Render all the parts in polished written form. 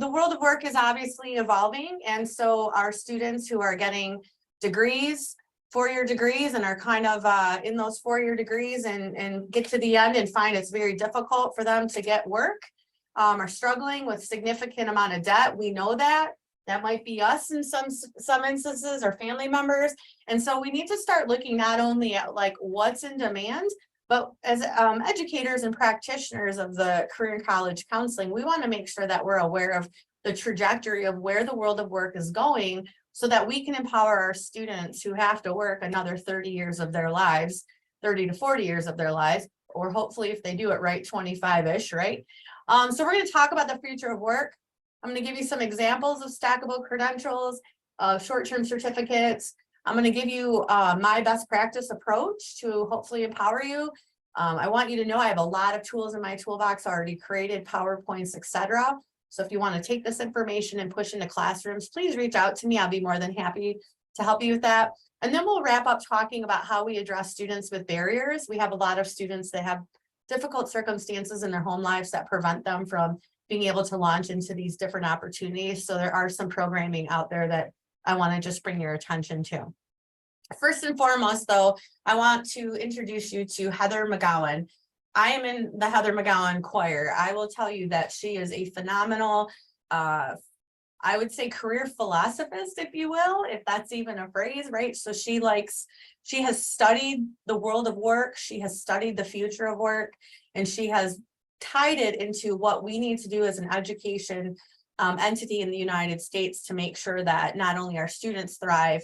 the world of work is obviously evolving. And so our students who are getting degrees, four-year degrees, and are kind of in those four-year degrees and get to the end and find it's very difficult for them to get work, are struggling with significant amount of debt. We know that. That might be us in some instances, or family members. And so we need to start looking not only at like what's in demand, but as educators and practitioners of the career and college counseling, we want to make sure that we're aware of the trajectory of where the world of work is going, so that we can empower our students who have to work another 30 years of their lives, 30 to 40 years of their lives, or hopefully if they do it right, 25-ish, right? So we're going to talk about the future of work. I'm going to give you some examples of stackable credentials, short-term certificates. I'm going to give you my best practice approach to hopefully empower you. I want you to know I have a lot of tools in my toolbox already created, PowerPoints, etc. So if you want to take this information and push into classrooms, please reach out to me. I'll be more than happy to help you with that. And then we'll wrap up talking about how we address students with barriers. We have a lot of students that have difficult circumstances in their home lives that prevent them from being able to launch into these different opportunities. So there are some programming out there that I want to just bring your attention to. First and foremost, though, I want to introduce you to Heather McGowan. I am in the Heather McGowan choir. I will tell you that she is a phenomenal, I would say, career philosophist, if you will, if that's even a phrase, right? So she has studied the world of work. She has studied the future of work, and she has tied it into what we need to do as an education entity in the United States to make sure that not only our students thrive,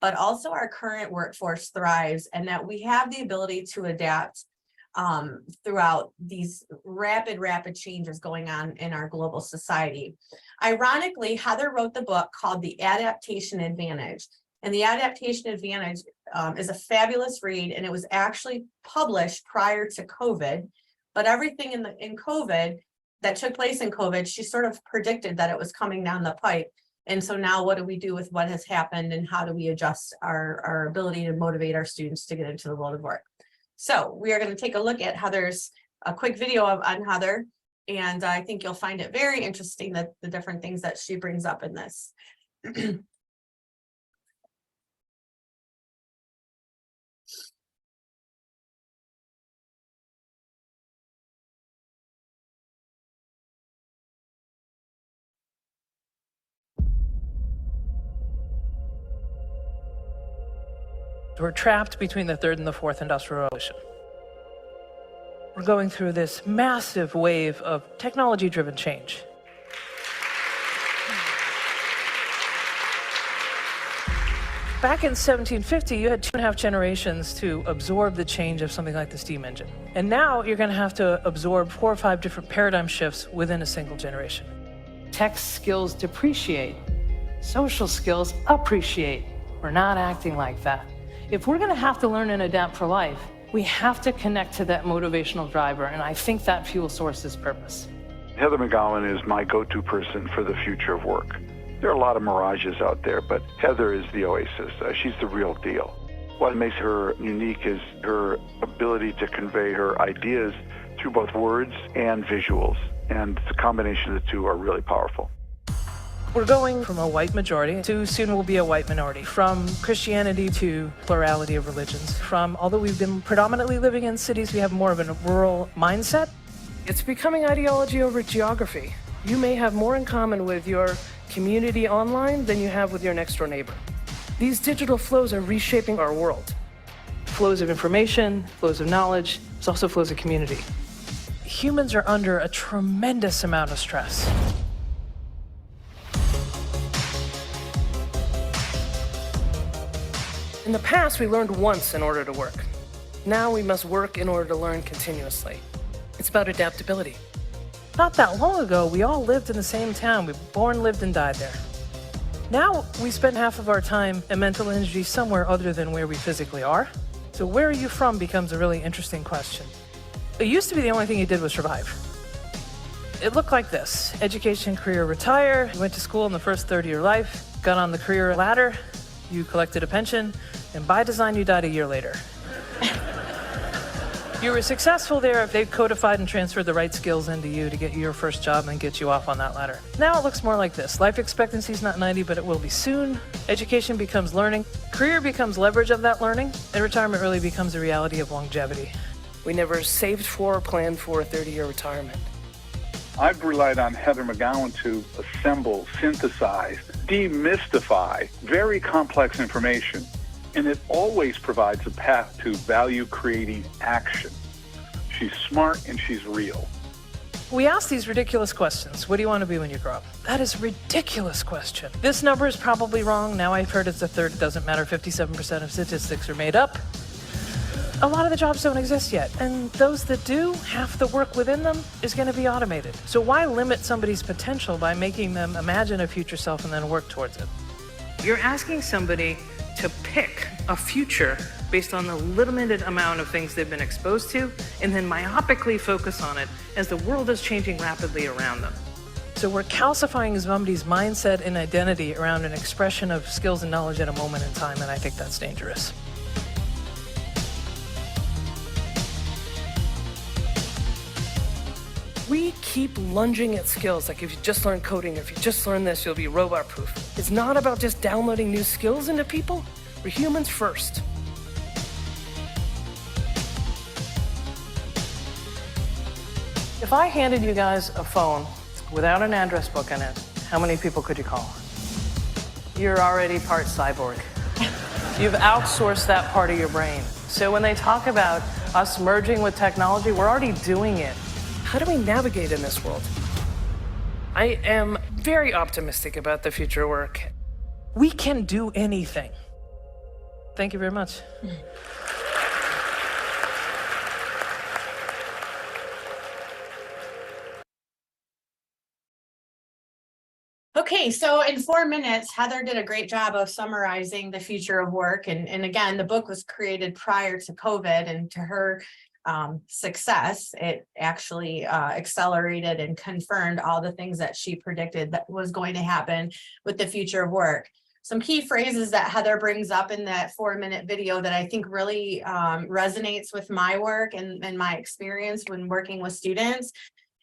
but also our current workforce thrives, and that we have the ability to adapt throughout these rapid changes going on in our global society. Ironically, Heather wrote the book called The Adaptation Advantage. And The Adaptation Advantage is a fabulous read, and it was actually published prior to COVID. But everything in COVID that took place in COVID, she sort of predicted that it was coming down the pipe. And so now what do we do with what has happened, and how do we adjust our ability to motivate our students to get into the world of work? So we are going to take a look at a quick video on Heather, and I think you'll find it very interesting, that the different things that she brings up in this. We're trapped between the third and the fourth industrial revolution. We're going through this massive wave of technology-driven change. Back in 1750, you had 2.5 generations to absorb the change of something like the steam engine. And now you're going to have to absorb 4 or 5 different paradigm shifts within a single generation. Tech skills depreciate, social skills appreciate. We're not acting like that. If we're going to have to learn and adapt for life, we have to connect to that motivational driver, and I think that fuel source is purpose. Heather McGowan is my go-to person for the future of work. There are a lot of mirages out there, but Heather is the oasis. She's the real deal. What makes her unique is her ability to convey her ideas through both words and visuals, and the combination of the two are really powerful. We're going from a white majority to soon will be a white minority, from Christianity to plurality of religions, from, although we've been predominantly living in cities, we have more of a rural mindset. It's becoming ideology over geography. You may have more in common with your community online than you have with your next door neighbor. These digital flows are reshaping our world. Flows of information, flows of knowledge, there's also flows of community. Humans are under a tremendous amount of stress. In the past, we learned once in order to work. Now we must work in order to learn continuously. It's about adaptability. Not that long ago, we all lived in the same town. We were born, lived, and died there. Now we spend half of our time and mental energy somewhere other than where we physically are. So where are you from becomes a really interesting question. It used to be the only thing you did was survive. It looked like this: education, career, retire. You went to school in the first third of your life, got on the career ladder, you collected a pension, and by design, you died a year later. You were successful there if they codified and transferred the right skills into you to get you your first job and get you off on that ladder. Now it looks more like this. Life expectancy is not 90, but it will be soon. Education becomes learning. Career becomes leverage of that learning. And retirement really becomes a reality of longevity. We never saved for or planned for a 30-year retirement. I've relied on Heather McGowan to assemble, synthesize, demystify very complex information. And it always provides a path to value-creating action. She's smart and she's real. We ask these ridiculous questions. What do you want to be when you grow up? That is a ridiculous question. This number is probably wrong. Now I've heard it's a third. It doesn't matter. 57% of statistics are made up. A lot of the jobs don't exist yet. And those that do, half the work within them is going to be automated. So why limit somebody's potential by making them imagine a future self and then work towards it? You're asking somebody to pick a future based on the limited amount of things they've been exposed to, and then myopically focus on it as the world is changing rapidly around them. So we're calcifying somebody's mindset and identity around an expression of skills and knowledge at a moment in time, and I think that's dangerous. We keep lunging at skills, like if you just learn coding, or if you just learn this, you'll be robot-proof. It's not about just downloading new skills into people. We're humans first. If I handed you guys a phone without an address book in it, how many people could you call? You're already part cyborg. You've outsourced that part of your brain. So when they talk about us merging with technology, we're already doing it. How do we navigate in this world? I am very optimistic about the future work. We can do anything. Thank you very much. Okay, so in 4 minutes, Heather did a great job of summarizing the future of work. And again, the book was created prior to COVID, and to her success, it actually accelerated and confirmed all the things that she predicted that was going to happen with the future of work. Some key phrases that Heather brings up in that 4-minute video that I think really resonates with my work and my experience when working with students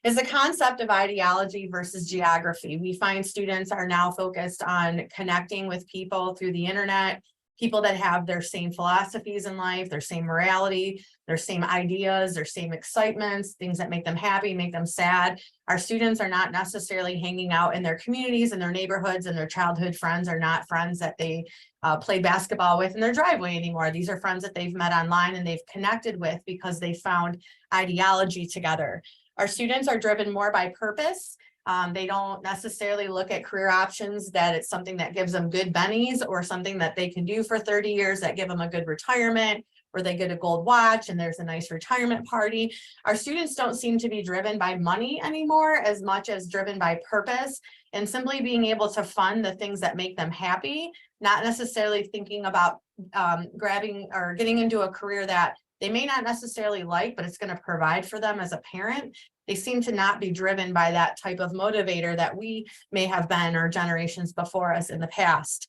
is the concept of ideology versus geography. We find students are now focused on connecting with people through the internet, people that have their same philosophies in life, their same morality, their same ideas, their same excitements, things that make them happy, make them sad. Our students are not necessarily hanging out in their communities and their neighborhoods, and their childhood friends are not friends that they play basketball with in their driveway anymore. These are friends that they've met online and they've connected with because they found ideology together. Our students are driven more by purpose. They don't necessarily look at career options that it's something that gives them good bennies or something that they can do for 30 years that give them a good retirement, where they get a gold watch and there's a nice retirement party. Our students don't seem to be driven by money anymore as much as driven by purpose and simply being able to fund the things that make them happy, not necessarily thinking about grabbing or getting into a career that they may not necessarily like, but it's going to provide for them as a parent. They seem to not be driven by that type of motivator that we may have been or generations before us in the past.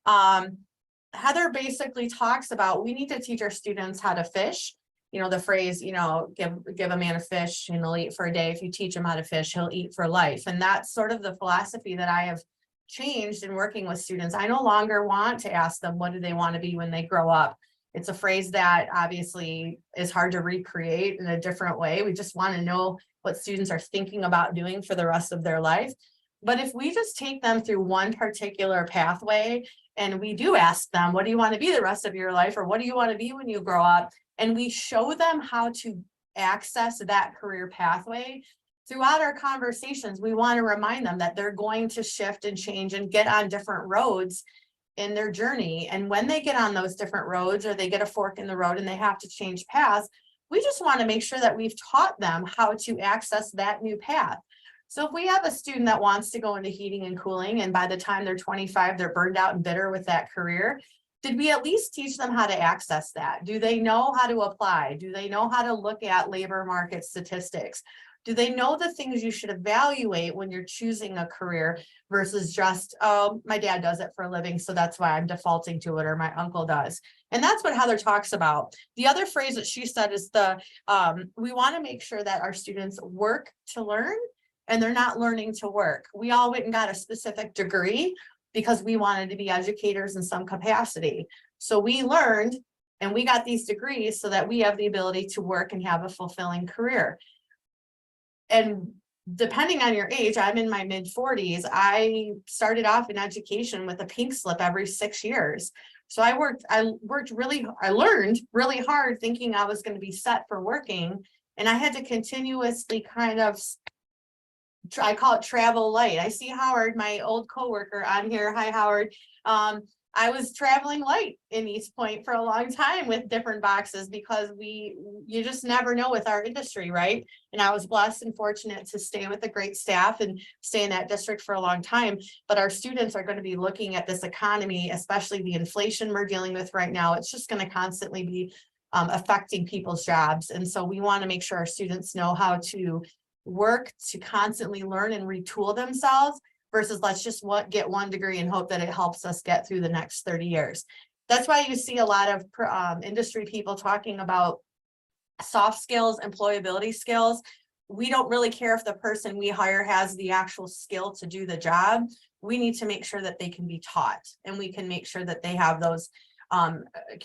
Heather basically talks about we need to teach our students how to fish. You know, the phrase, you know, give a man a fish and he'll eat for a day. If you teach him how to fish, he'll eat for life. And that's sort of the philosophy that I have changed in working with students. I no longer want to ask them, what do they want to be when they grow up? It's a phrase that obviously is hard to recreate in a different way. We just want to know what students are thinking about doing for the rest of their life. But if we just take them through one particular pathway and we do ask them, what do you want to be the rest of your life? Or what do you want to be when you grow up? And we show them how to access that career pathway throughout our conversations, we want to remind them that they're going to shift and change and get on different roads in their journey. And when they get on those different roads or they get a fork in the road and they have to change paths, we just want to make sure that we've taught them how to access that new path. So if we have a student that wants to go into heating and cooling, and by the time they're 25, they're burned out and bitter with that career, did we at least teach them how to access that? Do they know how to apply? Do they know how to look at labor market statistics? Do they know the things you should evaluate when you're choosing a career versus just, oh, my dad does it for a living, so that's why I'm defaulting to it, or my uncle does. And that's what Heather talks about. The other phrase that she said is we want to make sure that our students work to learn and they're not learning to work. We all went and got a specific degree because we wanted to be educators in some capacity. So we learned and we got these degrees so that we have the ability to work and have a fulfilling career. And depending on your age, I'm in my mid-40s. I started off in education with a pink slip every 6 years. So I learned really hard thinking I was going to be set for working. And I had to continuously kind of, I call it travel light. I see Howard, my old coworker on here. Hi, Howard. I was traveling light in East Point for a long time with different boxes because you just never know with our industry, right? And I was blessed and fortunate to stay with a great staff and stay in that district for a long time. But our students are going to be looking at this economy, especially the inflation we're dealing with right now. It's just going to constantly be affecting people's jobs. And so we want to make sure our students know how to work to constantly learn and retool themselves versus let's just get one degree and hope that it helps us get through the next 30 years. That's why you see a lot of industry people talking about soft skills, employability skills. We don't really care if the person we hire has the actual skill to do the job. We need to make sure that they can be taught and we can make sure that they have those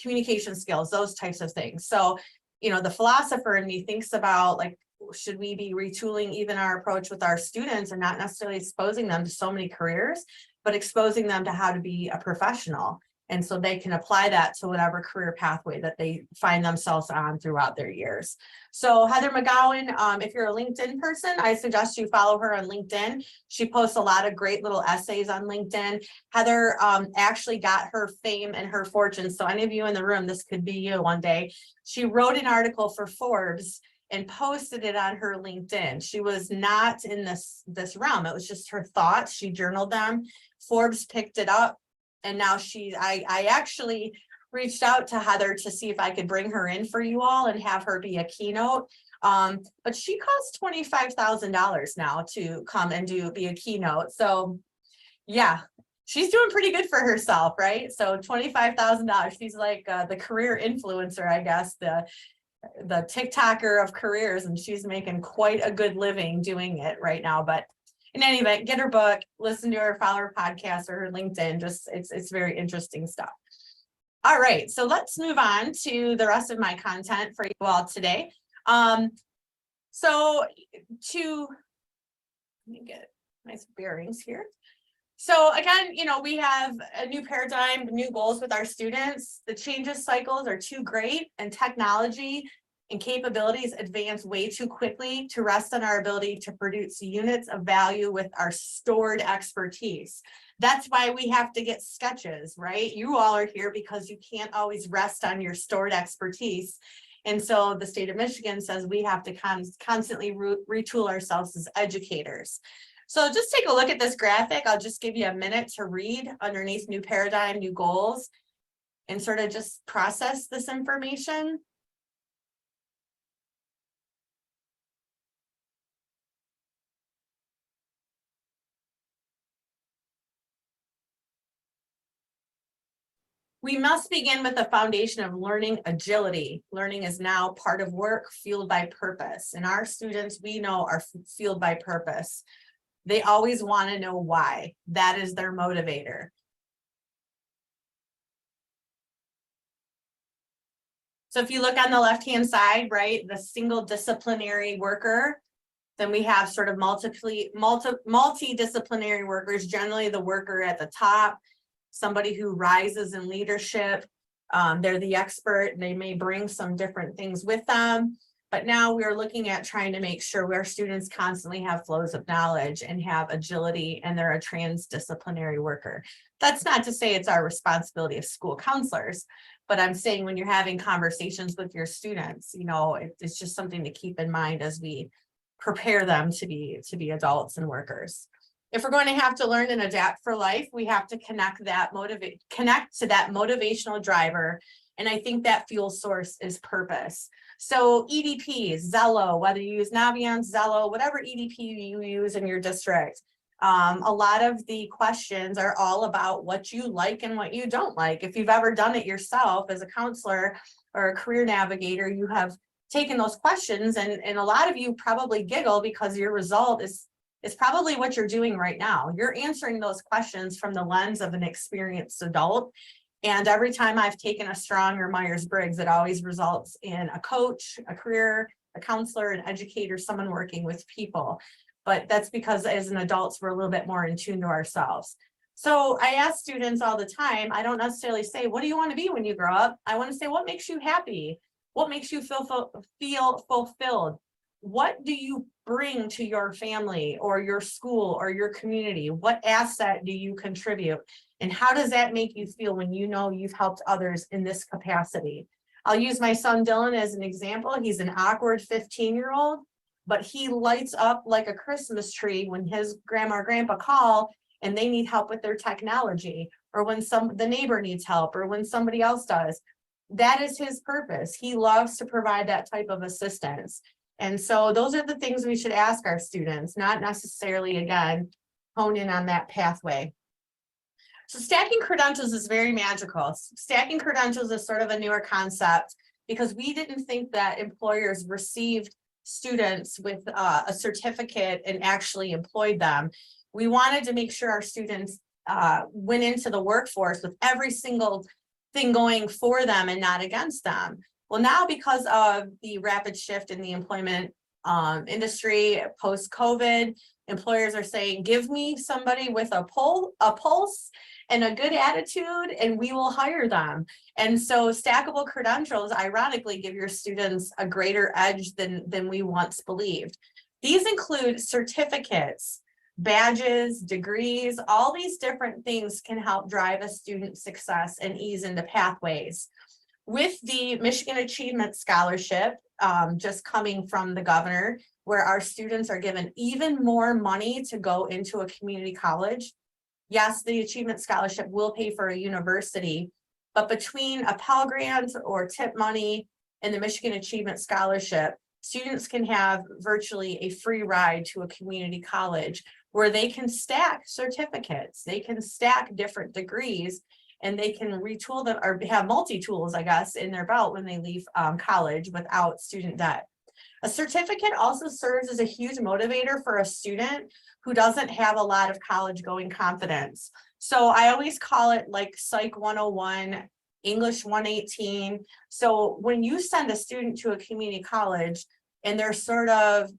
communication skills, those types of things. So, the philosopher in me thinks about like, should we be retooling even our approach with our students and not necessarily exposing them to so many careers, but exposing them to how to be a professional. And so they can apply that to whatever career pathway that they find themselves on throughout their years. So Heather McGowan, if you're a LinkedIn person, I suggest you follow her on LinkedIn. She posts a lot of great little essays on LinkedIn. Heather actually got her fame and her fortune. So any of you in the room, this could be you one day. She wrote an article for Forbes and posted it on her LinkedIn. She was not in this realm. It was just her thoughts. She journaled them. Forbes picked it up. And now I actually reached out to Heather to see if I could bring her in for you all and have her be a keynote. But she costs $25,000 now to come and be a keynote. So yeah, she's doing pretty good for herself, right? So $25,000. She's like the career influencer, I guess, the TikToker of careers, and she's making quite a good living doing it right now. But in any event, get her book, listen to her, follow her podcast or her LinkedIn. It's very interesting stuff. All right, so let's move on to the rest of my content for you all today. So let me get nice bearings here. So again, we have a new paradigm, new goals with our students. The changes cycles are too great and technology and capabilities advance way too quickly to rest on our ability to produce units of value with our stored expertise. That's why we have to get sketches, right? You all are here because you can't always rest on your stored expertise. And so the state of Michigan says we have to constantly retool ourselves as educators. So just take a look at this graphic. I'll just give you a minute to read underneath new paradigm, new goals, and sort of just process this information. We must begin with the foundation of learning agility. Learning is now part of work fueled by purpose. And our students, we know, are fueled by purpose. They always want to know why. That is their motivator. So if you look on the left-hand side, right, the single disciplinary worker, then we have sort of multidisciplinary workers, generally the worker at the top, somebody who rises in leadership. They're the expert. They may bring some different things with them. But now we're looking at trying to make sure our students constantly have flows of knowledge and have agility, and they're a transdisciplinary worker. That's not to say it's our responsibility as school counselors, but I'm saying when you're having conversations with your students, it's just something to keep in mind as we prepare them to be adults and workers. If we're going to have to learn and adapt for life, we have to connect to that motivational driver. And I think that fuel source is purpose. So EDP, Zello, whether you use Naviance, Zello, whatever EDP you use in your district, a lot of the questions are all about what you like and what you don't like. If you've ever done it yourself as a counselor or a career navigator, you have taken those questions, and a lot of you probably giggle because your result is probably what you're doing right now. You're answering those questions from the lens of an experienced adult. And every time I've taken a Strong or Myers-Briggs, it always results in a coach, a career, a counselor, an educator, someone working with people. But that's because as an adults, we're a little bit more in tune to ourselves. So I ask students all the time, I don't necessarily say, what do you want to be when you grow up? I want to say, what makes you happy? What makes you feel fulfilled? What do you bring to your family or your school or your community? What asset do you contribute? And how does that make you feel when you know you've helped others in this capacity? I'll use my son Dylan as an example. He's an awkward 15-year-old, but he lights up like a Christmas tree when his grandma or grandpa call and they need help with their technology, or when the neighbor needs help, or when somebody else does. That is his purpose. He loves to provide that type of assistance. And so those are the things we should ask our students, not necessarily, again, hone in on that pathway. So stacking credentials is very magical. Stacking credentials is sort of a newer concept because we didn't think that employers received students with a certificate and actually employed them. We wanted to make sure our students went into the workforce with every single thing going for them and not against them. Well, now because of the rapid shift in the employment industry post-COVID, employers are saying, give me somebody with a pulse and a good attitude, and we will hire them. And so stackable credentials, ironically, give your students a greater edge than we once believed. These include certificates, badges, degrees. All these different things can help drive a student's success and ease into pathways. With the Michigan Achievement Scholarship, just coming from the governor, where our students are given even more money to go into a community college. Yes, the Achievement Scholarship will pay for a university, but between a Pell Grant or tip money and the Michigan Achievement Scholarship, students can have virtually a free ride to a community college where they can stack certificates, they can stack different degrees, and they can retool them or have multi-tools, I guess, in their belt when they leave college without student debt. A certificate also serves as a huge motivator for a student who doesn't have a lot of college going confidence. So I always call it like Psych 101, English 118. So when you send a student to a community college and they're sort of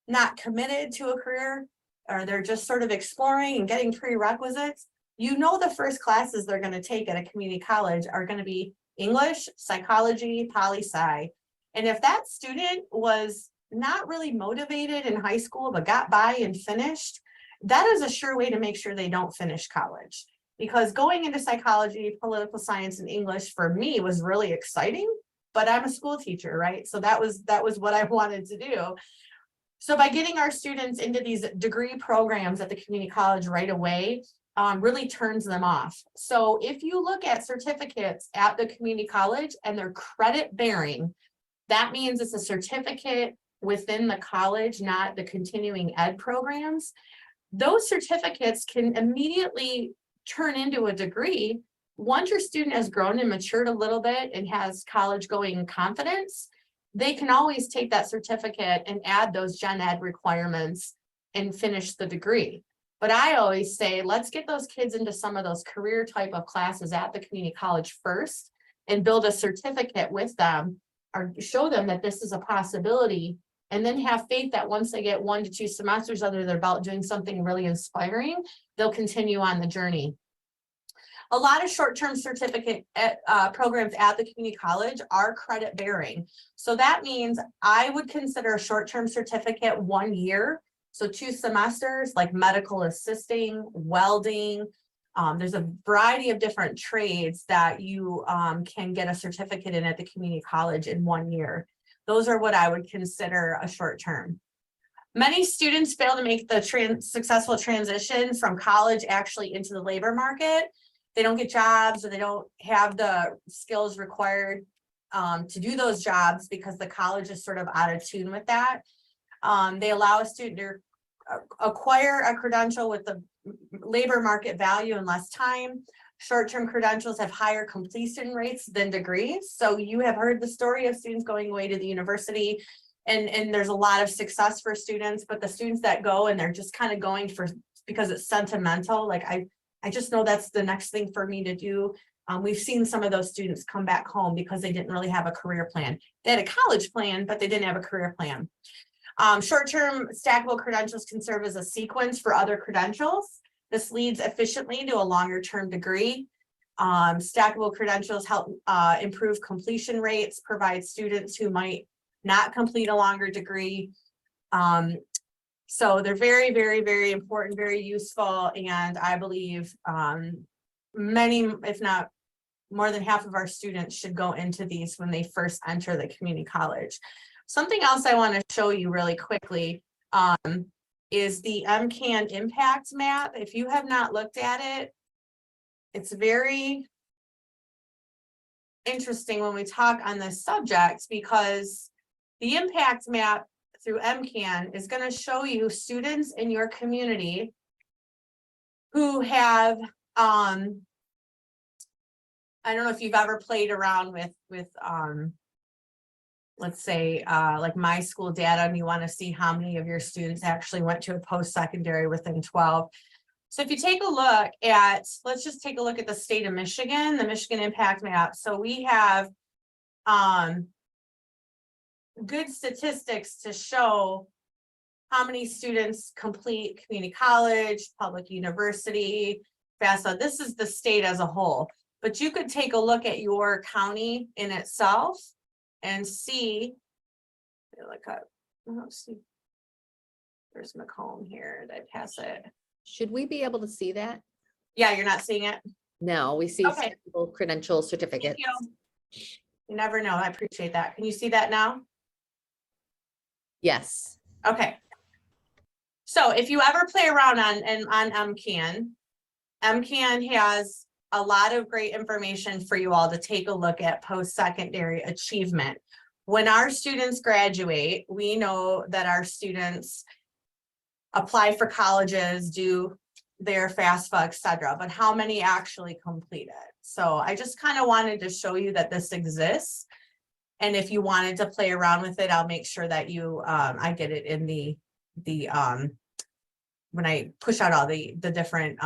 not committed to a career, or they're just sort of exploring and getting prerequisites, you know the first classes they're going to take at a community college are going to be English, psychology, poli-sci. And if that student was not really motivated in high school, but got by and finished, that is a sure way to make sure they don't finish college. Because going into psychology, political science, and English for me was really exciting, but I'm a school teacher, right? So that was what I wanted to do. So by getting our students into these degree programs at the community college right away, really turns them off. So if you look at certificates at the community college and they're credit bearing, that means it's a certificate within the college, not the continuing ed programs. Those certificates can immediately turn into a degree. Once your student has grown and matured a little bit and has college going confidence, they can always take that certificate and add those gen ed requirements and finish the degree. But I always say, let's get those kids into some of those career type of classes at the community college first and build a certificate with them or show them that this is a possibility, and then have faith that once they get 1 to 2 semesters under their belt doing something really inspiring, they'll continue on the journey. A lot of short-term certificate programs at the community college are credit bearing. So that means I would consider a short-term certificate 1 year. So 2 semesters, like medical assisting, welding. There's a variety of different trades that you can get a certificate in at the community college in 1 year. Those are what I would consider a short term. Many students fail to make the successful transition from college actually into the labor market. They don't get jobs, or they don't have the skills required to do those jobs because the college is sort of out of tune with that. They allow a student to acquire a credential with the labor market value in less time. Short-term credentials have higher completion rates than degrees. So you have heard the story of students going away to the university, and there's a lot of success for students, but the students that go and they're just kind of going for, because it's sentimental, like I just know that's the next thing for me to do. We've seen some of those students come back home because they didn't really have a career plan. They had a college plan, but they didn't have a career plan. Short-term stackable credentials can serve as a sequence for other credentials. This leads efficiently to a longer-term degree. Stackable credentials help improve completion rates, provide students who might not complete a longer degree. So they're very, very, very important, very useful, and I believe many, if not more than half of our students should go into these when they first enter the community college. Something else I want to show you really quickly is the MCAN impact map. If you have not looked at it, it's very interesting when we talk on this subject, because the impact map through MCAN is going to show you students in your community who have, I don't know if you've ever played around with let's say like my school data, and you want to see how many of your students actually went to a post-secondary within 12. So if you take a look at, let's just take a look at the state of Michigan, the Michigan impact map. So we have good statistics to show how many students complete community college, public university, FAFSA. This is the state as a whole, but you could take a look at your county in itself and see, look up, let's see, there's Macomb here, did I pass it? Should we be able to see that? Yeah, you're not seeing it? No, we see Okay. stackable credential certificates. You never know, I appreciate that. Can you see that now? Yes. Okay. So if you ever play around on MCAN, MCAN has a lot of great information for you all to take a look at post-secondary achievement. When our students graduate, we know that our students apply for colleges, do their FAFSA, et cetera, but how many actually complete it? So I just kind of wanted to show you that this exists. And if you wanted to play around with it, I'll make sure that you, I get it in the when I push out all the different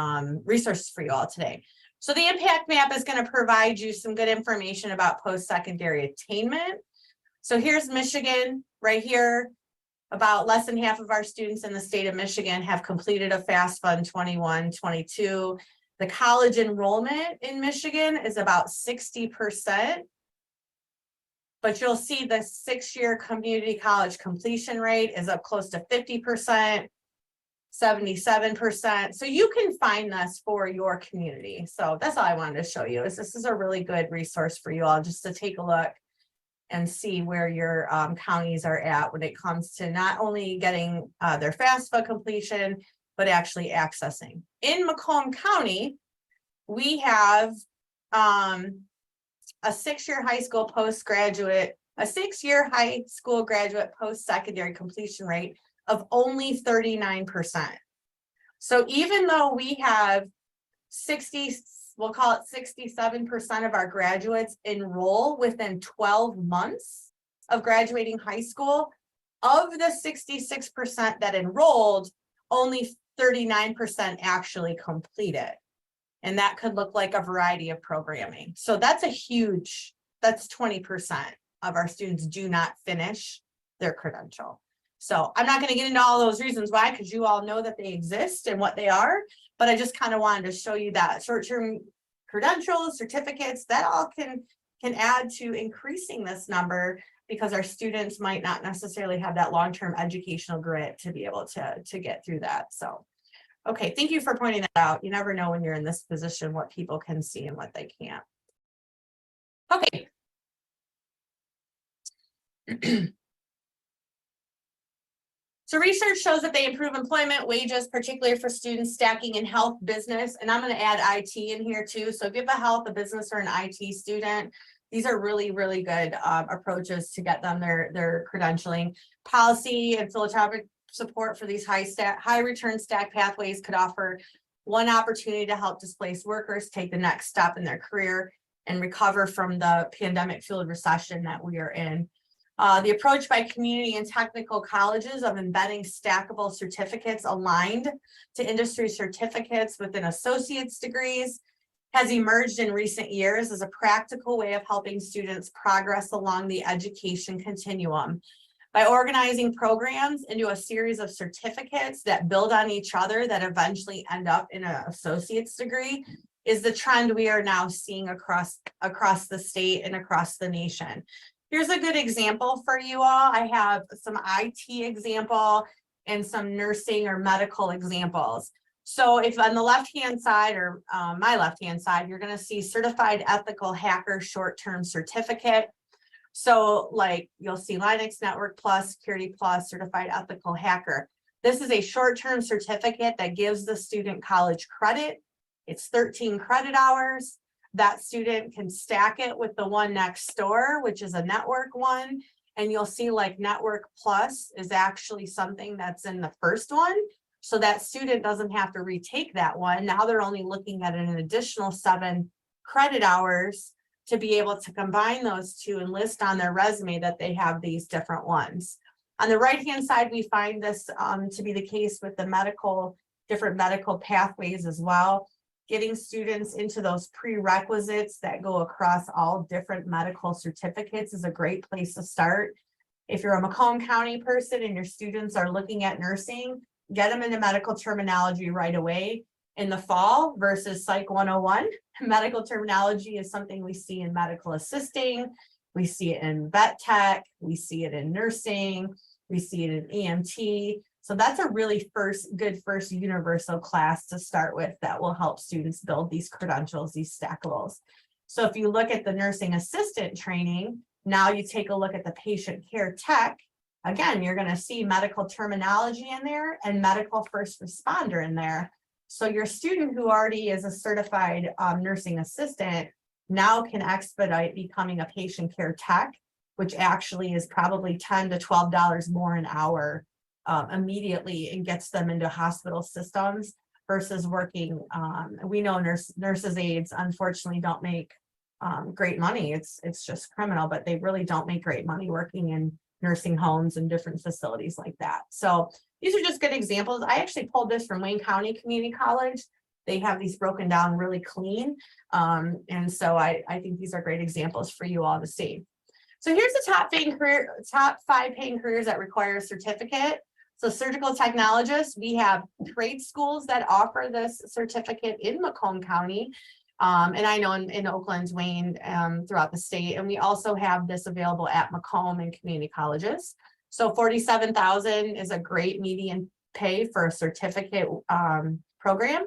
resources for you all today. So the impact map is going to provide you some good information about post-secondary attainment. So here's Michigan right here. About less than half of our students in the state of Michigan have completed a FAFSA in 21-22. The college enrollment in Michigan is about 60%. But you'll see the 6-year community college completion rate is up close to 50%. 77%. So you can find this for your community. So that's all I wanted to show you, is this is a really good resource for you all just to take a look and see where your counties are at when it comes to not only getting their FAFSA completion, but actually accessing. In Macomb County, we have a 6-year high school postgraduate, a 6-year high school graduate post-secondary completion rate of only 39%. So even though we have 60, we'll call it 67% of our graduates enroll within 12 months of graduating high school, of the 66% that enrolled, only 39% actually completed. And that could look like a variety of programming. So that's a huge, that's 20% of our students do not finish their credential. So I'm not going to get into all those reasons why, because you all know that they exist and what they are, but I just kind of wanted to show you that short-term credentials, certificates, that all can add to increasing this number, because our students might not necessarily have that long-term educational grit to be able to get through that. So, okay, thank you for pointing that out. You never know when you're in this position what people can see and what they can't. Okay. So research shows that they improve employment, wages, particularly for students stacking in health, business, and I'm going to add IT in here too. So if you have a health, a business, or an IT student, These are really, really good approaches to get them their credentialing. Policy and philanthropic support for these high return stack pathways could offer one opportunity to help displaced workers take the next step in their career and recover from the pandemic fueled recession that we are in. The approach by community and technical colleges of embedding stackable certificates aligned to industry certificates within associate's degrees has emerged in recent years as a practical way of helping students progress along the education continuum. By organizing programs into a series of certificates that build on each other that eventually end up in an associate's degree is the trend we are now seeing across the state and across the nation. Here's a good example for you all. I have some IT example and some nursing or medical examples. So if on the left-hand side or my left-hand side, you're going to see Certified Ethical Hacker Short-Term Certificate. So like you'll see Linux Network Plus, Security Plus, Certified Ethical Hacker. This is a short-term certificate that gives the student college credit. It's 13 credit hours. That student can stack it with the one next door, which is a network one. And you'll see like Network Plus is actually something that's in the first one. So that student doesn't have to retake that one. Now they're only looking at an additional 7 credit hours to be able to combine those two and list on their resume that they have these different ones. On the right-hand side, we find this to be the case with the different medical pathways as well. Getting students into those prerequisites that go across all different medical certificates is a great place to start. If you're a Macomb County person and your students are looking at nursing, get them into medical terminology right away in the fall versus Psych 101. Medical terminology is something we see in medical assisting, we see it in vet tech, we see it in nursing, we see it in EMT. So that's a really good first universal class to start with that will help students build these credentials, these stackables. So if you look at the nursing assistant training, now you take a look at the patient care tech. Again, you're going to see medical terminology in there and medical first responder in there. So your student who already is a certified nursing assistant now can expedite becoming a patient care tech, which actually is probably $10 to $12 more an hour immediately and gets them into hospital systems versus working. We know nurses aides unfortunately don't make great money. It's just criminal, but they really don't make great money working in nursing homes and different facilities like that. So these are just good examples. I actually pulled this from Wayne County Community College. They have these broken down really clean. And so I think these are great examples for you all to see. So here's the top 5 paying careers that require a certificate. So surgical technologists, we have trade schools that offer this certificate in Macomb County. And I know in Oakland, Wayne, throughout the state. And we also have this available at Macomb and community colleges. So $47,000 is a great median pay for a certificate program.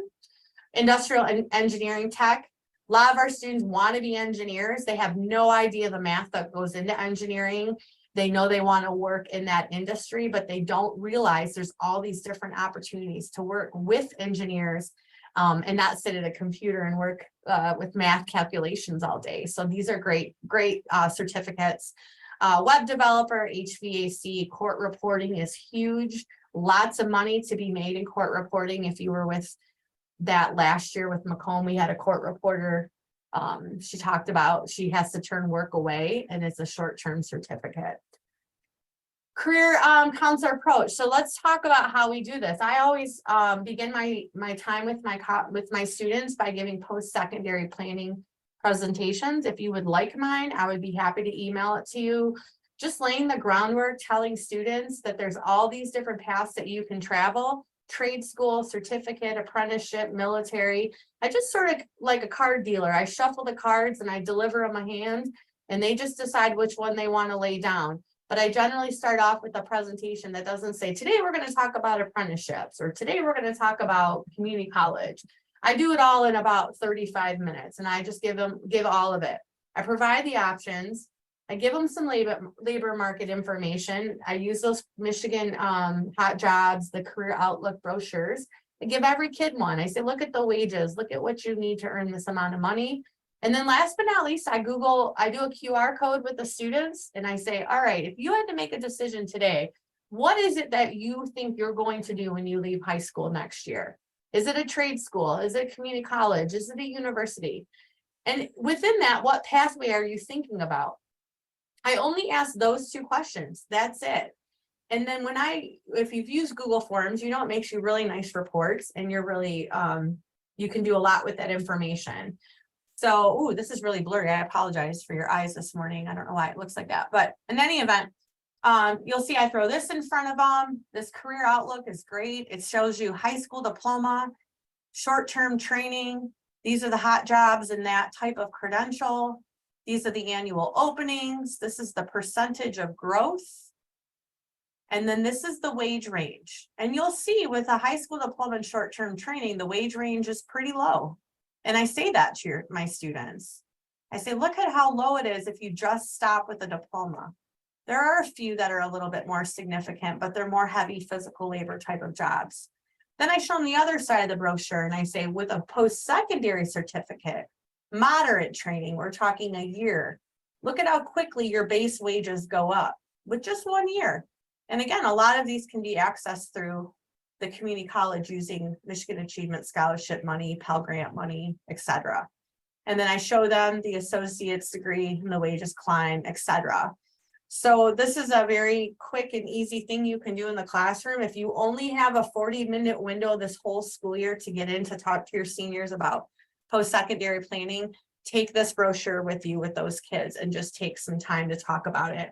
Industrial and engineering tech. A lot of our students want to be engineers. They have no idea the math that goes into engineering. They know they want to work in that industry, but they don't realize there's all these different opportunities to work with engineers and not sit at a computer and work with math calculations all day. So these are great certificates. Web developer, HVAC, court reporting is huge. Lots of money to be made in court reporting. If you were with that last year with Macomb, we had a court reporter. She talked about she has to turn work away and it's a short-term certificate. Career counselor approach. So let's talk about how we do this. I always begin my time with my students by giving post-secondary planning presentations. If you would like mine, I would be happy to email it to you. Just laying the groundwork, telling students that there's all these different paths that you can travel. Trade school, certificate, apprenticeship, military. I just sort of like a card dealer. I shuffle the cards and I deliver them a hand and they just decide which one they want to lay down. But I generally start off with a presentation that doesn't say, today we're going to talk about apprenticeships or today we're going to talk about community college. I do it all in about 35 minutes and I just give all of it. I provide the options. I give them some labor market information. I use those Michigan hot jobs, the career outlook brochures. I give every kid one. I say, look at the wages, look at what you need to earn this amount of money. And then last but not least, I do a QR code with the students and I say, all right, if you had to make a decision today, what is it that you think you're going to do when you leave high school next year? Is it a trade school? Is it a community college? Is it a university? And within that, what pathway are you thinking about? I only ask those two questions. That's it. And then if you've used Google Forms, it makes you really nice reports and you're really, you can do a lot with that information. So, ooh, this is really blurry. I apologize for your eyes this morning. I don't know why it looks like that, but in any event, you'll see I throw this in front of them. This career outlook is great. It shows you high school diploma, short-term training. These are the hot jobs in that type of credential. These are the annual openings. This is the percentage of growth. And then this is the wage range. And you'll see with a high school diploma and short-term training, the wage range is pretty low. And I say that to my students. I say, look at how low it is if you just stop with a diploma. There are a few that are a little bit more significant, but they're more heavy physical labor type of jobs. Then I show them the other side of the brochure and I say, with a post-secondary certificate, moderate training, we're talking a year. Look at how quickly your base wages go up with just 1 year. And again, a lot of these can be accessed through the community college using Michigan Achievement Scholarship money, Pell Grant money, etc. And then I show them the associate's degree and the wages climb, etc. So this is a very quick and easy thing you can do in the classroom. If you only have a 40-minute window this whole school year to get in to talk to your seniors about post-secondary planning, take this brochure with you with those kids and just take some time to talk about it.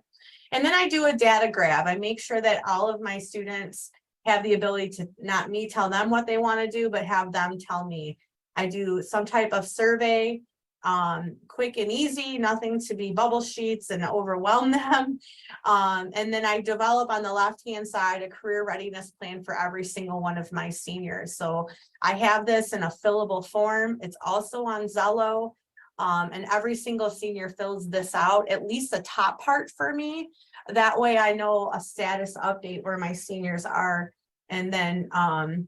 And then I do a data grab. I make sure that all of my students have the ability to not me tell them what they want to do, but have them tell me. I do some type of survey, quick and easy, nothing to be bubble sheets and overwhelm them. And then I develop on the left-hand side a career readiness plan for every single one of my seniors. So I have this in a fillable form. It's also on Zello. And every single senior fills this out, at least the top part for me. That way I know a status update where my seniors are. And then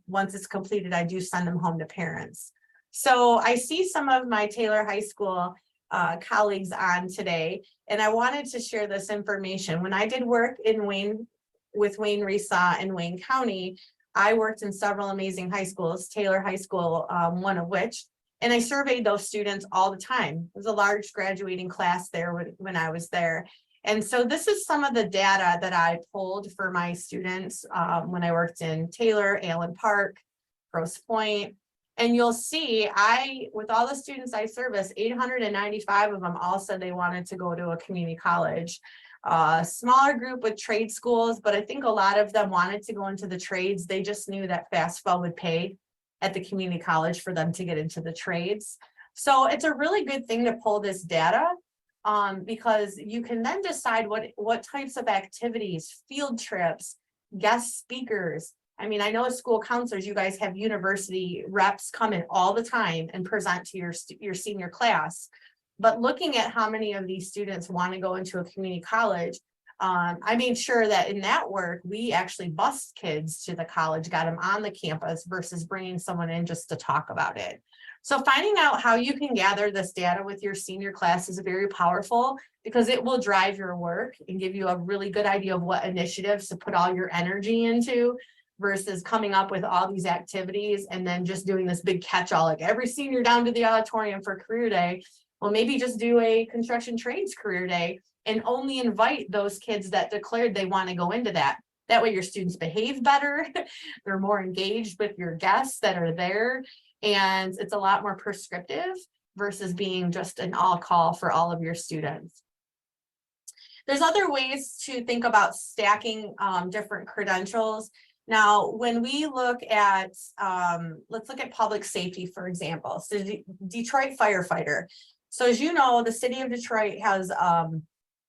once it's completed, I do send them home to parents. So I see some of my Taylor High School colleagues on today, and I wanted to share this information. When I did work in with Wayne Risa in Wayne County, I worked in several amazing high schools, Taylor High School, one of which. And I surveyed those students all the time. It was a large graduating class there when I was there. And so this is some of the data that I pulled for my students when I worked in Taylor, Allen Park, Grosse Pointe. And you'll see with all the students I service, 895 of them all said they wanted to go to a community college. Smaller group with trade schools, but I think a lot of them wanted to go into the trades. They just knew that FAFSA would pay at the community college for them to get into the trades. So it's a really good thing to pull this data because you can then decide what types of activities, field trips, guest speakers. I mean, I know as school counselors, you guys have university reps come in all the time and present to your senior class. But looking at how many of these students want to go into a community college, I made sure that in that work, we actually bused kids to the college, got them on the campus versus bringing someone in just to talk about it. So finding out how you can gather this data with your senior class is very powerful because it will drive your work and give you a really good idea of what initiatives to put all your energy into versus coming up with all these activities and then just doing this big catch-all, like every senior down to the auditorium for career day. Well, maybe just do a construction trades career day and only invite those kids that declared they want to go into that. That way your students behave better. They're more engaged with your guests that are there. And it's a lot more prescriptive versus being just an all call for all of your students. There's other ways to think about stacking different credentials. Now, when we look at, let's look at public safety, for example. So Detroit firefighter. So as you know, the city of Detroit has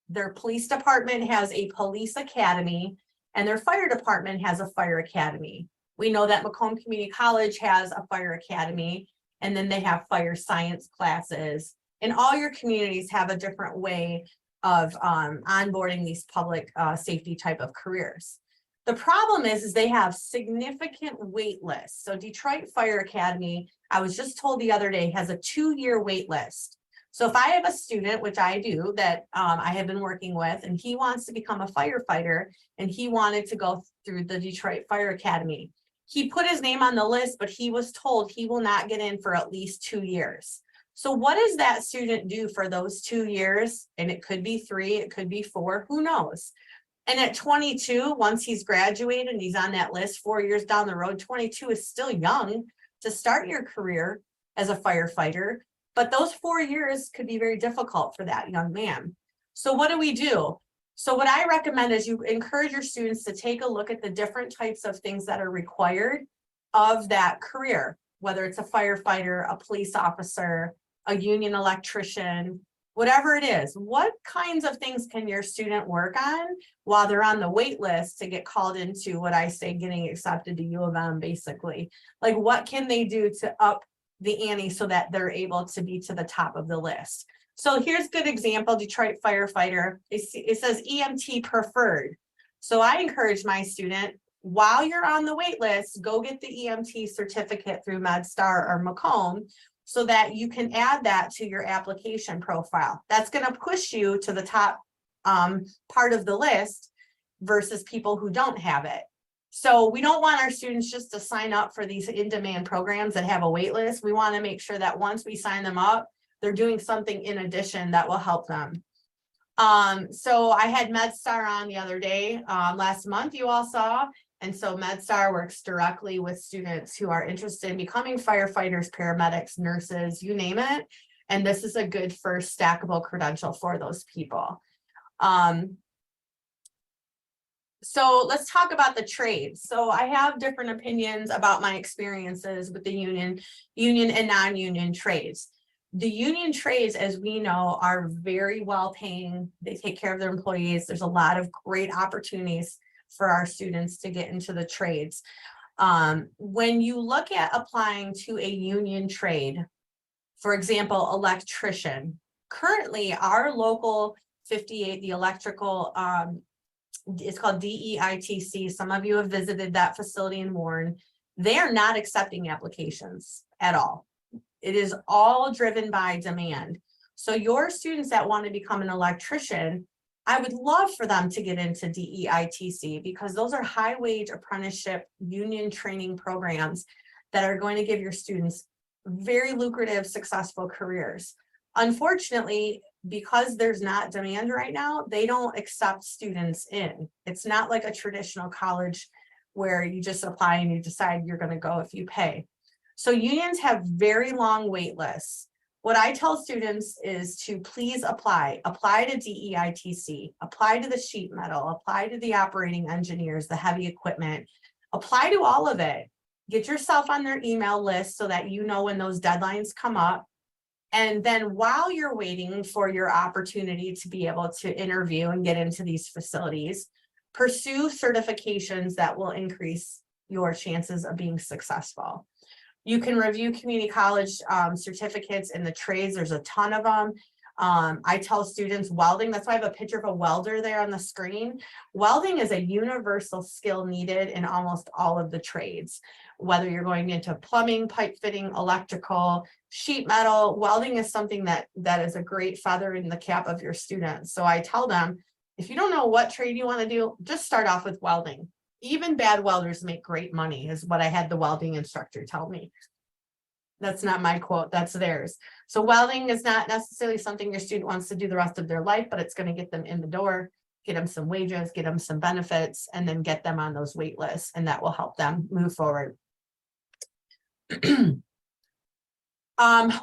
their police department has a police academy and their fire department has a fire academy. We know that Macomb Community College has a fire academy and then they have fire science classes, and all your communities have a different way of onboarding these public safety type of careers. The problem is they have significant wait lists. So Detroit Fire Academy, I was just told the other day, has a 2-year wait list. So if I have a student, which I do, that I have been working with, and he wants to become a firefighter, and he wanted to go through the Detroit Fire Academy. He put his name on the list, but he was told he will not get in for at least 2 years. So what does that student do for those 2 years? And it could be 3, it could be 4, who knows? And at 22, once he's graduated and he's on that list 4 years down the road, 22 is still young to start your career as a firefighter. But those 4 years could be very difficult for that young man. So what do? So what I recommend is you encourage your students to take a look at the different types of things that are required of that career, whether it's a firefighter, a police officer, a union electrician, whatever it is. What kinds of things can your student work on while they're on the wait list to get called into what I say getting accepted to U of M, basically? Like, what can they do to up the ante so that they're able to be to the top of the list? So here's a good example, Detroit firefighter. It says EMT preferred. So I encourage my student, while you're on the wait list, go get the EMT certificate through MedStar or Macomb so that you can add that to your application profile. That's going to push you to the top part of the list versus people who don't have it. So we don't want our students just to sign up for these in-demand programs that have a wait list. We want to make sure that once we sign them up, they're doing something in addition that will help them. So I had MedStar on the other day, last month, you all saw. And so MedStar works directly with students who are interested in becoming firefighters, paramedics, nurses, you name it. And this is a good first stackable credential for those people. So let's talk about the trades. So I have different opinions about my experiences with the union and non-union trades. The union trades, as we know, are very well paying. They take care of their employees. There's a lot of great opportunities for our students to get into the trades. When you look at applying to a union trade, for example, electrician, currently our local 58, the electrical, it's called DEITC. Some of you have visited that facility in Warren. They are not accepting applications at all. It is all driven by demand. So your students that want to become an electrician, I would love for them to get into DEITC because those are high wage apprenticeship union training programs that are going to give your students very lucrative, successful careers. Unfortunately, because there's not demand right now, they don't accept students in. It's not like a traditional college where you just apply and you decide you're going to go if you pay. So unions have very long wait lists. What I tell students is to please apply to DEITC, apply to the sheet metal, apply to the operating engineers, the heavy equipment, apply to all of it. Get yourself on their email list so that you know when those deadlines come up. And then while you're waiting for your opportunity to be able to interview and get into these facilities, pursue certifications that will increase your chances of being successful. You can review community college certificates in the trades. There's a ton of them. I tell students welding, that's why I have a picture of a welder there on the screen. Welding is a universal skill needed in almost all of the trades, whether you're going into plumbing, pipe fitting, electrical, sheet metal. Welding is something that is a great feather in the cap of your students. So I tell them, if you don't know what trade you want to do, just start off with welding. Even bad welders make great money, is what I had the welding instructor tell me. That's not my quote, that's theirs. So welding is not necessarily something your student wants to do the rest of their life, but it's going to get them in the door, get them some wages, get them some benefits, and then get them on those wait lists, and that will help them move forward.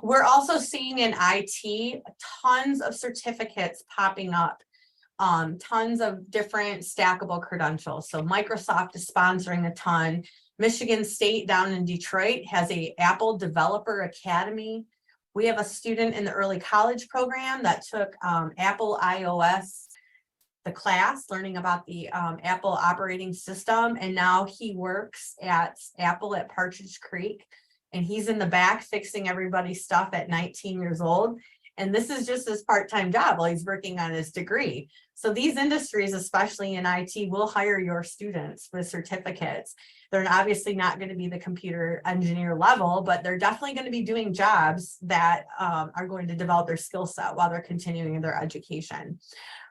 We're also seeing in IT tons of certificates popping up. Tons of different stackable credentials. So Microsoft is sponsoring a ton. Michigan State down in Detroit has a Apple Developer Academy. We have a student in the early college program that took Apple iOS, the class, learning about the Apple operating system. And now he works at Apple at Partridge Creek. And he's in the back fixing everybody's stuff at 19 years old. And this is just his part-time job while he's working on his degree. So these industries, especially in IT, will hire your students with certificates. They're obviously not going to be the computer engineer level, but they're definitely going to be doing jobs that are going to develop their skill set while they're continuing their education.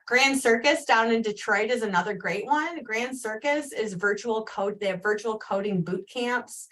Grand Circus down in Detroit is another great one. Grand Circus is virtual code. They have virtual coding boot camps.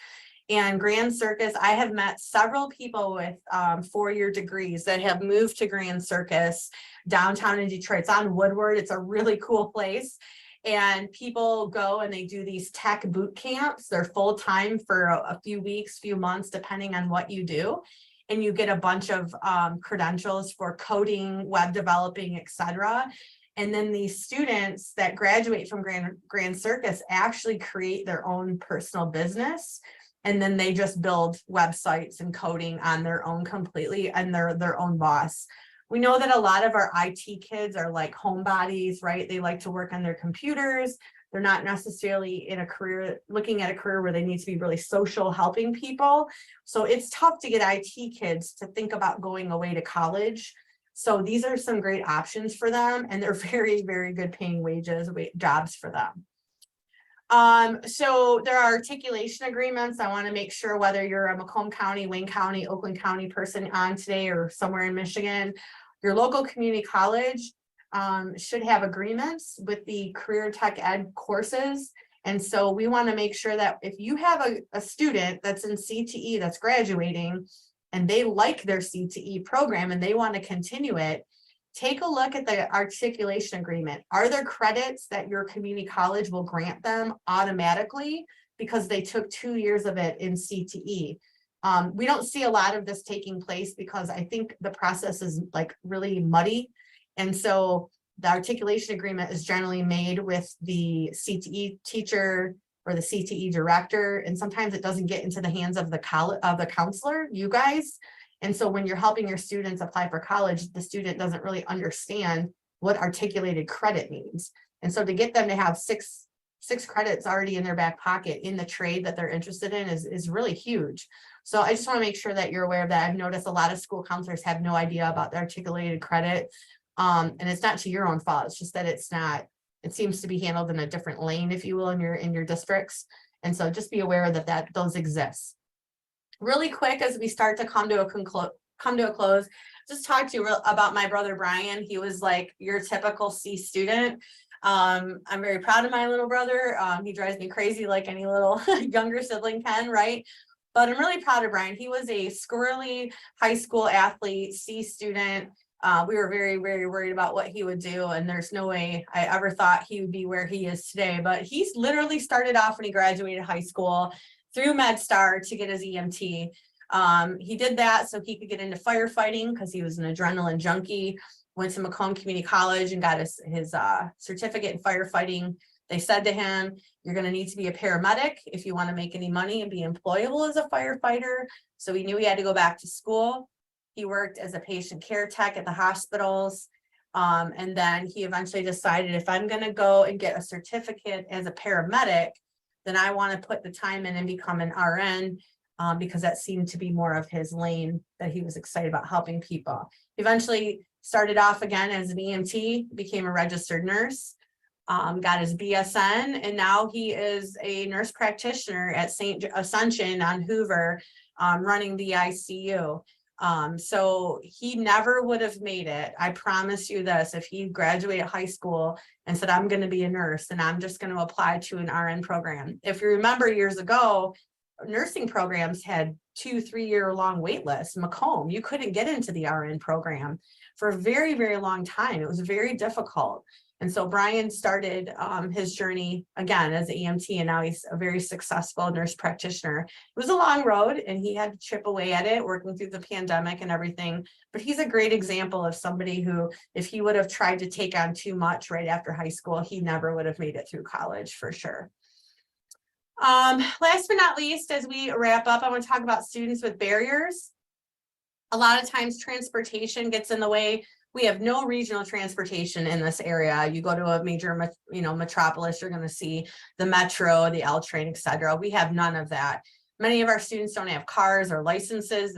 And Grand Circus, I have met several people with 4-year degrees that have moved to Grand Circus downtown in Detroit. It's on Woodward. It's a really cool place. And people go and they do these tech boot camps. They're full-time for a few weeks, few months, depending on what you do. And you get a bunch of credentials for coding, web developing, etc. And then these students that graduate from Grand Circus actually create their own personal business. And then they just build websites and coding on their own completely, and they're their own boss. We know that a lot of our IT kids are like homebodies, right? They like to work on their computers. They're not necessarily in a career, looking at a career where they need to be really social, helping people. So it's tough to get IT kids to think about going away to college. So these are some great options for them, and they're very, very good paying jobs for them. So there are articulation agreements. I want to make sure whether you're a Macomb County, Wayne County, Oakland County person on today or somewhere in Michigan, your local community college should have agreements with the career tech ed courses. And so we want to make sure that if you have a student that's in CTE that's graduating and they like their CTE program and they want to continue it, take a look at the articulation agreement. Are there credits that your community college will grant them automatically because they took 2 years of it in CTE? We don't see a lot of this taking place because I think the process is like really muddy. And so the articulation agreement is generally made with the CTE teacher or the CTE director. And sometimes it doesn't get into the hands of the counselor, you guys. And so when you're helping your students apply for college, the student doesn't really understand what articulated credit means. And so to get them to have six credits already in their back pocket in the trade that they're interested in is really huge. So I just want to make sure that you're aware of that. I've noticed a lot of school counselors have no idea about the articulated credit. And it's not to your own fault. It's just that it seems to be handled in a different lane, if you will, in your districts. And so just be aware that those exist. Really quick, as we start to come to a close, just talk to you about my brother Brian. He was like your typical C student. I'm very proud of my little brother. He drives me crazy like any little younger sibling can, right? But I'm really proud of Brian. He was a squirrely high school athlete, C student. We were very, very worried about what he would do, and there's no way I ever thought he would be where he is today. But he's literally started off when he graduated high school through MedStar to get his EMT. He did that so he could get into firefighting because he was an adrenaline junkie. Went to Macomb Community College and got his certificate in firefighting. They said to him, you're going to need to be a paramedic if you want to make any money and be employable as a firefighter. So he knew he had to go back to school. He worked as a patient care tech at the hospitals. And then he eventually decided, if I'm going to go and get a certificate as a paramedic, then I want to put the time in and become an RN because that seemed to be more of his lane, that he was excited about helping people. Eventually started off again as an EMT, became a registered nurse, got his BSN, and now he is a nurse practitioner at St. Ascension on Hoover, running the ICU. So he never would have made it. I promise you this, if he graduated high school and said, I'm going to be a nurse and I'm just going to apply to an RN program. If you remember years ago, nursing programs had 2-3 year long wait lists. Macomb, you couldn't get into the RN program for a very, very long time. It was very difficult. And so Brian started his journey again as an EMT, and now he's a very successful nurse practitioner. It was a long road and he had to chip away at it, working through the pandemic and everything. But he's a great example of somebody who, if he would have tried to take on too much right after high school, he never would have made it through college for sure. Last but not least, as we wrap up, I want to talk about students with barriers. A lot of times transportation gets in the way. We have no regional transportation in this area. You go to a major, metropolis, you're going to see the metro, the L train, etc. We have none of that. Many of our students don't have cars or licenses.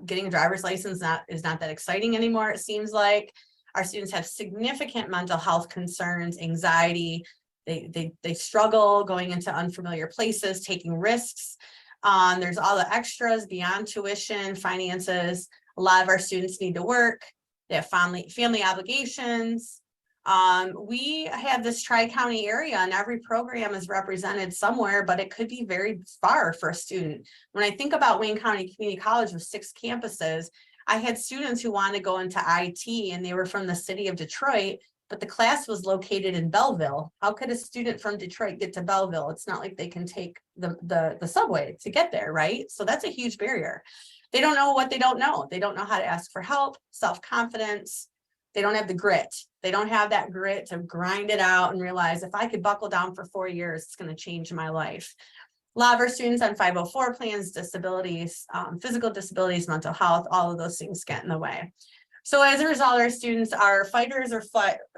Getting a driver's license is not that exciting anymore, it seems like. Our students have significant mental health concerns, anxiety. They struggle going into unfamiliar places, taking risks. There's all the extras beyond tuition, finances. A lot of our students need to work. They have family obligations. We have this tri-county area and every program is represented somewhere, but it could be very far for a student. When I think about Wayne County Community College with 6 campuses, I had students who wanted to go into IT and they were from the city of Detroit, but the class was located in Belleville. How could a student from Detroit get to Belleville? It's not like they can take the subway to get there, right? So that's a huge barrier. They don't know what they don't know. They don't know how to ask for help, self-confidence. They don't have the grit. They don't have that grit to grind it out and realize if I could buckle down for 4 years, it's going to change my life. A lot of our students on 504 plans, disabilities, physical disabilities, mental health, all of those things get in the way. So as a result, our students are fighters or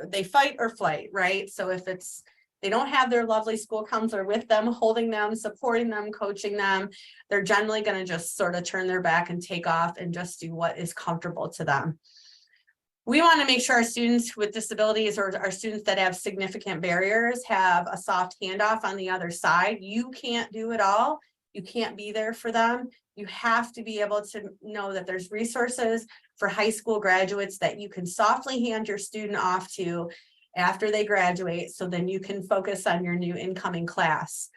they fight or flight, right? So if they don't have their lovely school counselor with them, holding them, supporting them, coaching them, they're generally going to just sort of turn their back and take off and just do what is comfortable to them. We want to make sure our students with disabilities or our students that have significant barriers have a soft handoff on the other side. You can't do it all. You can't be there for them. You have to be able to know that there's resources for high school graduates that you can softly hand your student off to after they graduate, so then you can focus on your new incoming class.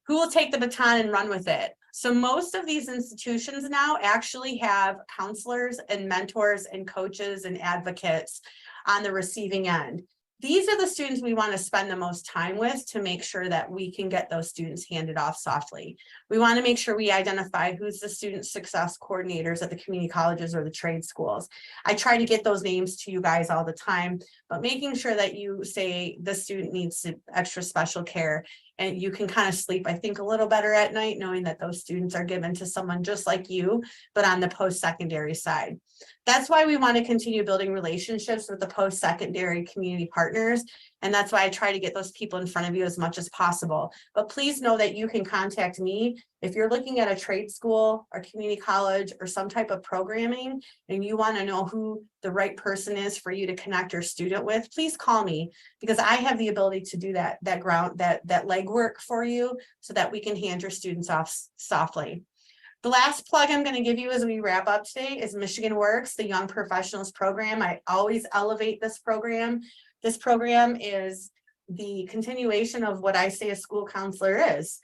Who will take the baton and run with it? So most of these institutions now actually have counselors and mentors and coaches and advocates on the receiving end. These are the students we want to spend the most time with to make sure that we can get those students handed off softly. We want to make sure we identify who's the student success coordinators at the community colleges or the trade schools. I try to get those names to you guys all the time, but making sure that you say the student needs extra special care and you can kind of sleep, I think, a little better at night, knowing that those students are given to someone just like you, but on the post-secondary side. That's why we want to continue building relationships with the post-secondary community partners. And that's why I try to get those people in front of you as much as possible. But please know that you can contact me if you're looking at a trade school or community college or some type of programming and you want to know who the right person is for you to connect your student with. Please call me, because I have the ability to do that legwork for you so that we can hand your students off softly. The last plug I'm going to give you as we wrap up today is Michigan Works, the Young Professionals Program. I always elevate this program. This program is the continuation of what I say a school counselor is.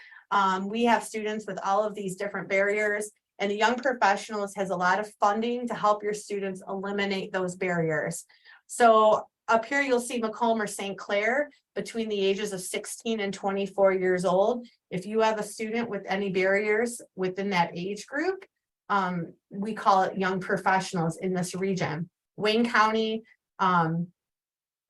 We have students with all of these different barriers, and the Young Professionals has a lot of funding to help your students eliminate those barriers. So up here, you'll see Macomb or St. Clair between the ages of 16 and 24 years old. If you have a student with any barriers within that age group, we call it Young Professionals in this region. Wayne County,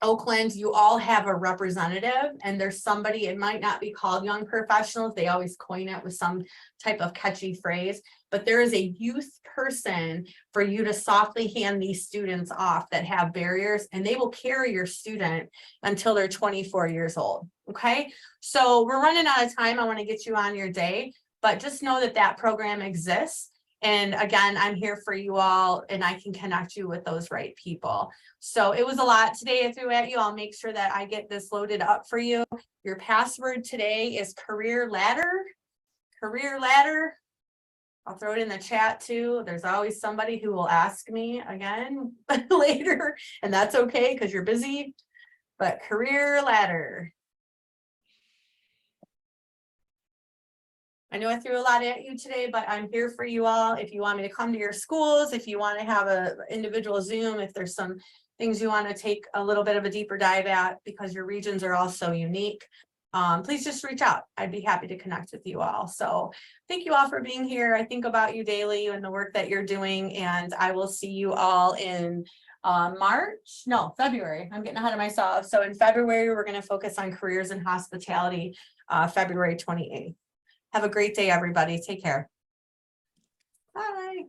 Oakland, you all have a representative, and there's somebody, it might not be called Young Professionals, they always coin it with some type of catchy phrase, but there is a youth person for you to softly hand these students off that have barriers, and they will carry your student until they're 24 years old. Okay, so we're running out of time. I want to get you on your day, but just know that that program exists. And again, I'm here for you all, and I can connect you with those right people. So it was a lot today I threw at you. I'll make sure that I get this loaded up for you. Your password today is career ladder. Career ladder. I'll throw it in the chat too. There's always somebody who will ask me again later, and that's okay because you're busy. But career ladder. I know I threw a lot at you today, but I'm here for you all. If you want me to come to your schools, if you want to have an individual Zoom, if there's some things you want to take a little bit of a deeper dive at because your regions are all so unique, please just reach out. I'd be happy to connect with you all. So thank you all for being here. I think about you daily and the work that you're doing, and I will see you all in February. I'm getting ahead of myself. So in February, we're going to focus on careers in hospitality, February 28th. Have a great day, everybody. Take care. Bye.